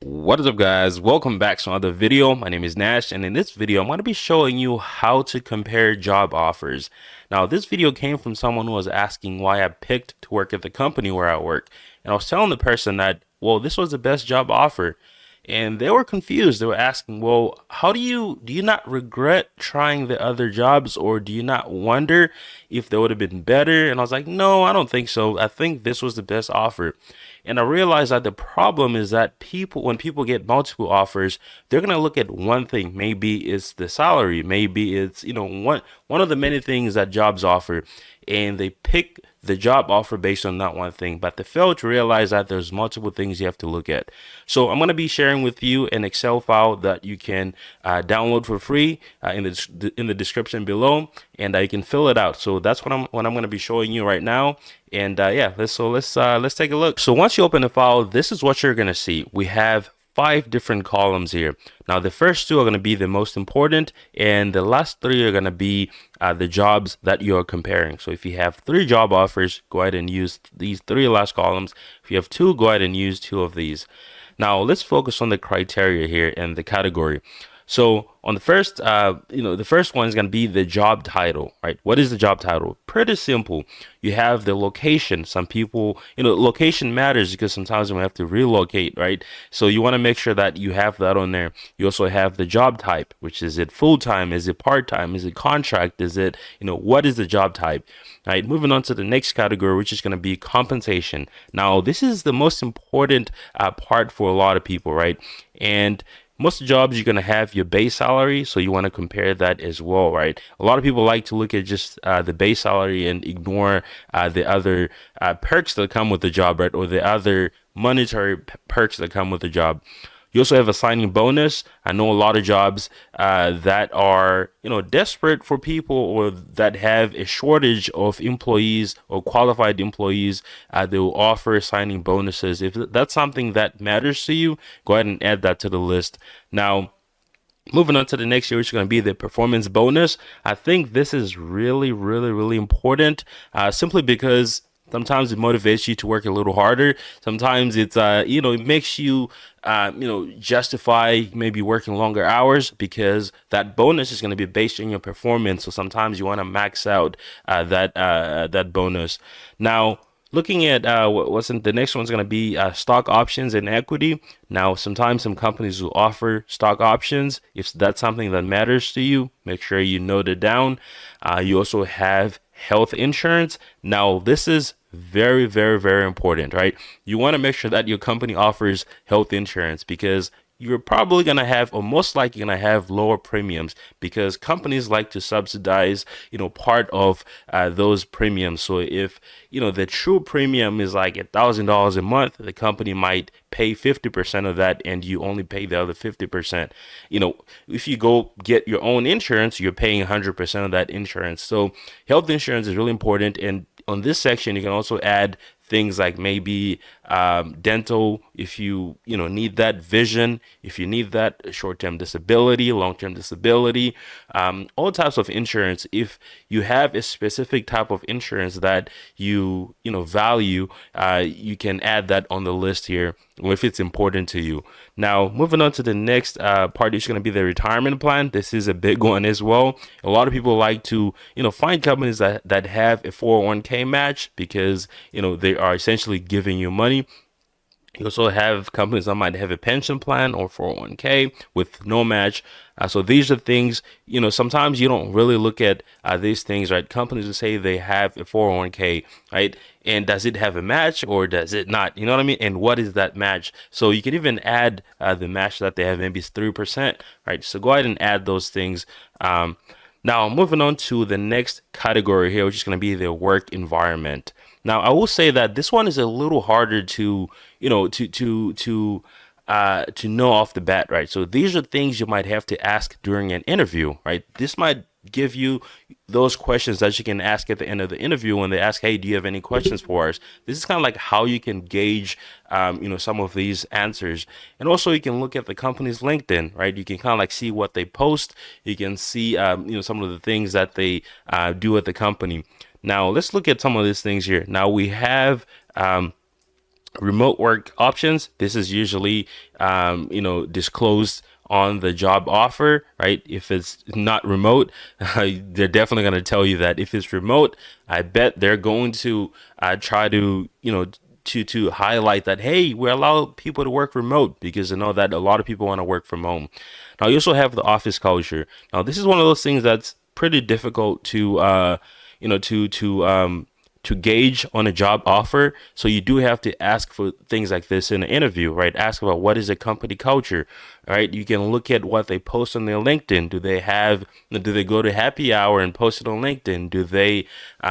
What is up, guys? Welcome back to another video. My name is Nash, and in this video I'm going to be showing you how to compare job offers. Now, this video came from someone who was asking why I picked to work at the company where I work, and I was telling the person that, well, this was the best job offer, and they were confused. They were asking, well, how do you not regret trying the other jobs, or do you not wonder if they would have been better? And I was like, no, I don't think so. I think this was the best offer. And I realized that the problem is that when people get multiple offers, they're gonna look at one thing. Maybe it's the salary, maybe it's one of the many things that jobs offer, and they pick the job offer based on that one thing. But they fail to realize that there's multiple things you have to look at. So I'm gonna be sharing with you an Excel file that you can download for free in the description below, and you can fill it out. So that's what I'm gonna be showing you right now. And yeah, let's take a look. So once you open the file, this is what you're gonna see. We have five different columns here. Now the first two are going to be the most important, and the last three are going to be the jobs that you're comparing. So if you have three job offers, go ahead and use these three last columns. If you have two, go ahead and use two of these. Now let's focus on the criteria here and the category. So on the first, the first one is going to be the job title, right? What is the job title? Pretty simple. You have the location. Some people, location matters because sometimes we have to relocate, right? So you want to make sure that you have that on there. You also have the job type, which is it full-time? Is it part-time? Is it contract? Is it, what is the job type? Right, moving on to the next category, which is going to be compensation. Now, this is the most important part for a lot of people, right? And most jobs you're going to have your base salary, so you want to compare that as well, right? A lot of people like to look at just the base salary and ignore the other perks that come with the job, right? Or the other monetary perks that come with the job. You also have a signing bonus. I know a lot of jobs that are, desperate for people, or that have a shortage of employees or qualified employees. They will offer signing bonuses. If that's something that matters to you, go ahead and add that to the list. Now, moving on to the next year, which is going to be the performance bonus. I think this is really, really, really important, simply because sometimes it motivates you to work a little harder. Sometimes it makes you, justify maybe working longer hours because that bonus is going to be based on your performance. So sometimes you want to max out that bonus. Now, looking at what's in the next one's going to be stock options and equity. Now, sometimes some companies will offer stock options. If that's something that matters to you, make sure you note it down. You also have health insurance. Now, this is very, very, very important, right? You want to make sure that your company offers health insurance because you're probably going to have, or most likely going to have, lower premiums because companies like to subsidize, part of those premiums. So if, the true premium is like $1,000 a month, the company might pay 50% of that and you only pay the other 50%. If you go get your own insurance, you're paying 100% of that insurance. So health insurance is really important. And on this section, you can also add things like maybe dental, if you need that, vision, if you need that, short-term disability, long-term disability, all types of insurance. If you have a specific type of insurance that you value, you can add that on the list here, or if it's important to you. Now, moving on to the next part is going to be the retirement plan. This is a big one as well. A lot of people like to find companies that have a 401k match because they are essentially giving you money. You also have companies that might have a pension plan or 401k with no match. So these are things, sometimes you don't really look at these things, right? Companies will say they have a 401k, right? And does it have a match or does it not? You know what I mean? And what is that match? So you can even add the match that they have, maybe it's 3%, right? So go ahead and add those things. Now, moving on to the next category here, which is going to be the work environment. Now, I will say that this one is a little harder to, to know off the bat, right? So these are things you might have to ask during an interview, right? This might give you those questions that you can ask at the end of the interview when they ask, hey, do you have any questions for us? This is kind of like how you can gauge, some of these answers. And also you can look at the company's LinkedIn, right? You can kind of like see what they post. You can see, some of the things that they do at the company. Now, let's look at some of these things here. Now we have Remote work options, this is usually disclosed on the job offer, right? If it's not remote, they're definitely going to tell you that. If it's remote, I bet they're going to try to to highlight that, hey, we allow people to work remote because they know that a lot of people want to work from home. Now you also have the office culture. Now this is one of those things that's pretty difficult to you know to gauge on a job offer. So you do have to ask for things like this in an interview, right? Ask about what is the company culture, right? You can look at what they post on their LinkedIn. Do they go to happy hour and post it on LinkedIn?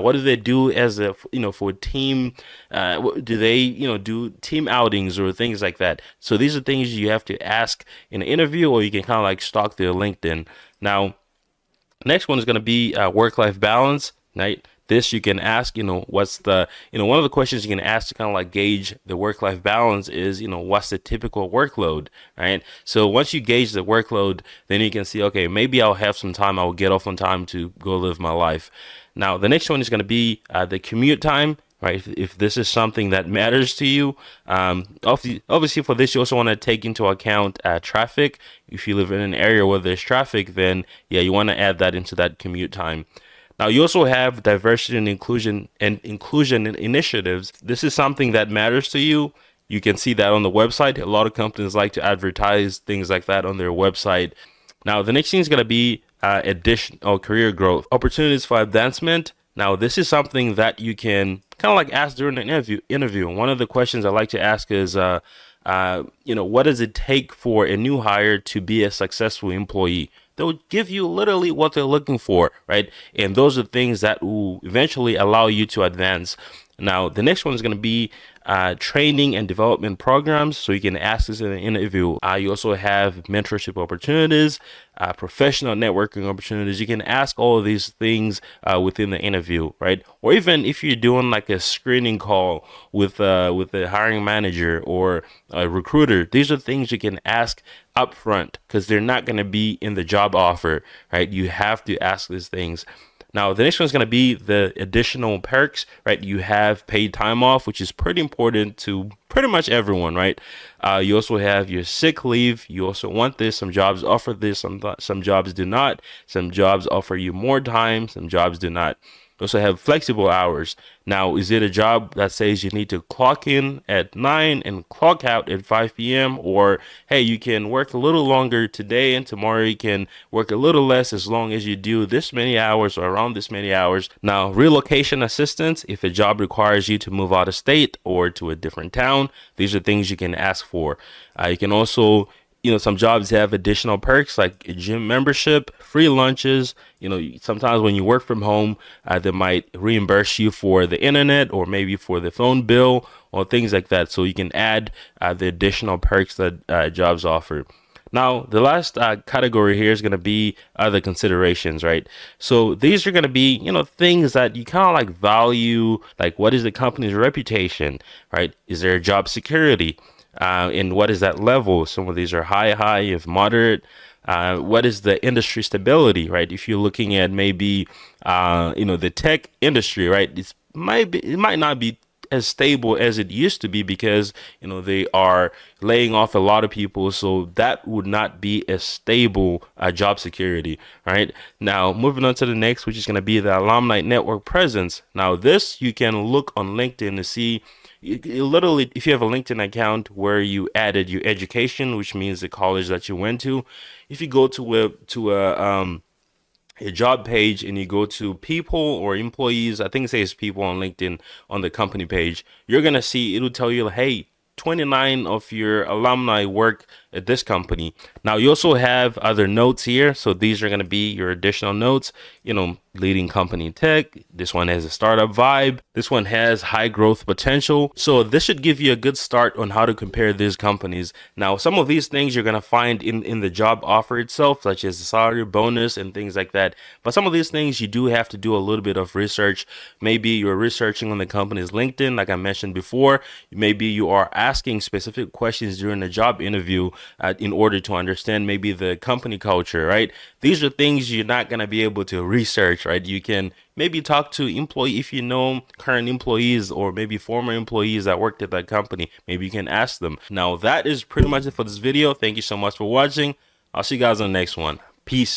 What do they do as a, for team? Do they, do team outings or things like that? So these are things you have to ask in an interview, or you can kind of like stalk their LinkedIn. Now, next one is going to be work-life balance, right? This you can ask, what's the, one of the questions you can ask to kind of like gauge the work-life balance is, what's the typical workload, right? So once you gauge the workload, then you can see, okay, maybe I'll have some time, I'll get off on time to go live my life. Now, the next one is going to be the commute time, right? If this is something that matters to you, obviously for this, you also want to take into account traffic. If you live in an area where there's traffic, then yeah, you want to add that into that commute time. Now, you also have diversity and inclusion initiatives. This is something that matters to you. You can see that on the website. A lot of companies like to advertise things like that on their website. Now, the next thing is going to be additional career growth, opportunities for advancement. Now, this is something that you can kind of like ask during an interview. One of the questions I like to ask is, what does it take for a new hire to be a successful employee? They'll give you literally what they're looking for, right? And those are things that will eventually allow you to advance. Now, the next one is going to be training and development programs. So you can ask this in an interview. You also have mentorship opportunities, professional networking opportunities. You can ask all of these things within the interview, right? Or even if you're doing like a screening call with a hiring manager or a recruiter, these are things you can ask upfront because they're not going to be in the job offer, right? You have to ask these things. Now, the next one is going to be the additional perks, right? You have paid time off, which is pretty important to pretty much everyone, right? You also have your sick leave. You also want this. Some jobs offer this. Some jobs do not. Some jobs offer you more time. Some jobs do not. You also have flexible hours. Now, is it a job that says you need to clock in at 9 and clock out at 5 p.m.? Or, hey, you can work a little longer today and tomorrow you can work a little less as long as you do this many hours or around this many hours. Now, relocation assistance, if a job requires you to move out of state or to a different town, these are things you can ask for. You can also some jobs have additional perks like a gym membership, free lunches. Sometimes when you work from home, they might reimburse you for the internet or maybe for the phone bill or things like that. So you can add the additional perks that jobs offer. Now, the last category here is going to be other considerations, right? So these are going to be, things that you kind of like value, like what is the company's reputation, right? Is there job security? And what is that level? Some of these are high, if moderate. What is the industry stability, right? If you're looking at maybe, the tech industry, right? It might not be as stable as it used to be because, they are laying off a lot of people. So that would not be a stable job security, right? Now, moving on to the next, which is going to be the alumni network presence. Now, this you can look on LinkedIn to see. You literally, if you have a LinkedIn account where you added your education, which means the college that you went to, if you go to a job page and you go to people or employees, I think it says people on LinkedIn on the company page, you're gonna see it'll tell you, hey, 29 of your alumni work at this company. Now you also have other notes here. So these are going to be your additional notes, leading company tech. This one has a startup vibe. This one has high growth potential. So this should give you a good start on how to compare these companies. Now, some of these things you're going to find in the job offer itself, such as the salary bonus and things like that. But some of these things you do have to do a little bit of research. Maybe you're researching on the company's LinkedIn, like I mentioned before. Maybe you are asking specific questions during the job interview in order to understand maybe the company culture, right? These are things you're not going to be able to research, right? You can maybe talk to employee if you know current employees or maybe former employees that worked at that company. Maybe you can ask them. Now, that is pretty much it for this video. Thank you so much for watching. I'll see you guys on the next one. Peace.